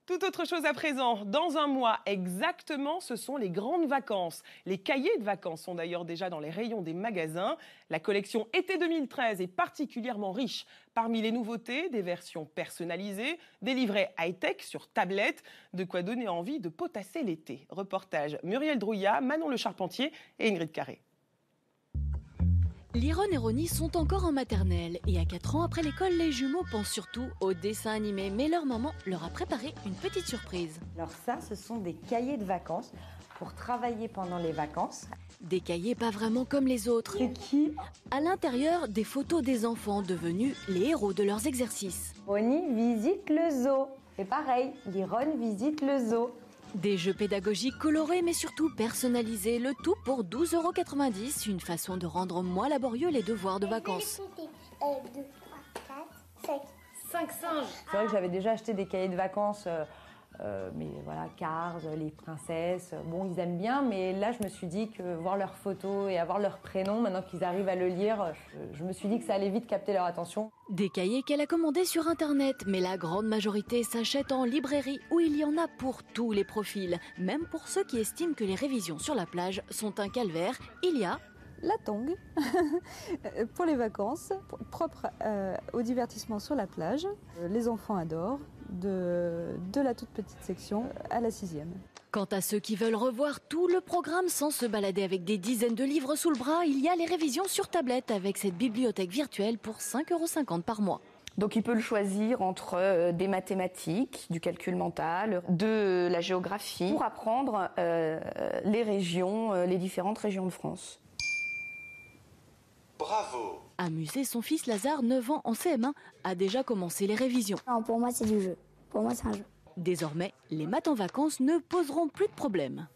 Tout autre chose à présent. Dans un mois exactement, ce sont les grandes vacances. Les cahiers de vacances sont d'ailleurs déjà dans les rayons des magasins. La collection été 2013 est particulièrement riche. Parmi les nouveautés, des versions personnalisées, des livrets high-tech sur tablette, de quoi donner envie de potasser l'été. Reportage Muriel Drouillat, Manon Le Charpentier et Ingrid Carré. Liron et Ronnie sont encore en maternelle et à 4 ans après l'école, les jumeaux pensent surtout au dessin animé. Mais leur maman leur a préparé une petite surprise. Alors ça, ce sont des cahiers de vacances pour travailler pendant les vacances. Des cahiers pas vraiment comme les autres. C'est qui? À l'intérieur, des photos des enfants devenus les héros de leurs exercices. Ronnie visite le zoo. C'est pareil, Liron visite le zoo. Des jeux pédagogiques colorés mais surtout personnalisés, le tout pour 12,90 €, une façon de rendre moins laborieux les devoirs de vacances. 1, 2, 3, 4, 5 singes. C'est vrai que j'avais déjà acheté des cahiers de vacances, mais voilà, Cars, les princesses, bon, ils aiment bien, mais là, je me suis dit que voir leurs photos et avoir leur prénom, maintenant qu'ils arrivent à le lire, je me suis dit que ça allait vite capter leur attention. Des cahiers qu'elle a commandés sur Internet, mais la grande majorité s'achète en librairie où il y en a pour tous les profils. Même pour ceux qui estiment que les révisions sur la plage sont un calvaire, il y a la tongue pour les vacances, propre au divertissement sur la plage. Les enfants adorent, de la toute petite section à la 6e. Quant à ceux qui veulent revoir tout le programme sans se balader avec des dizaines de livres sous le bras, il y a les révisions sur tablette avec cette bibliothèque virtuelle pour 5,50 € par mois. Donc il peut le choisir entre des mathématiques, du calcul mental, de la géographie, pour apprendre les régions, les différentes régions de France. Bravo! Amuser son fils Lazare, 9 ans en CM1, a déjà commencé les révisions. Non, pour moi c'est du jeu. Pour moi c'est un jeu. Désormais, les maths en vacances ne poseront plus de problème.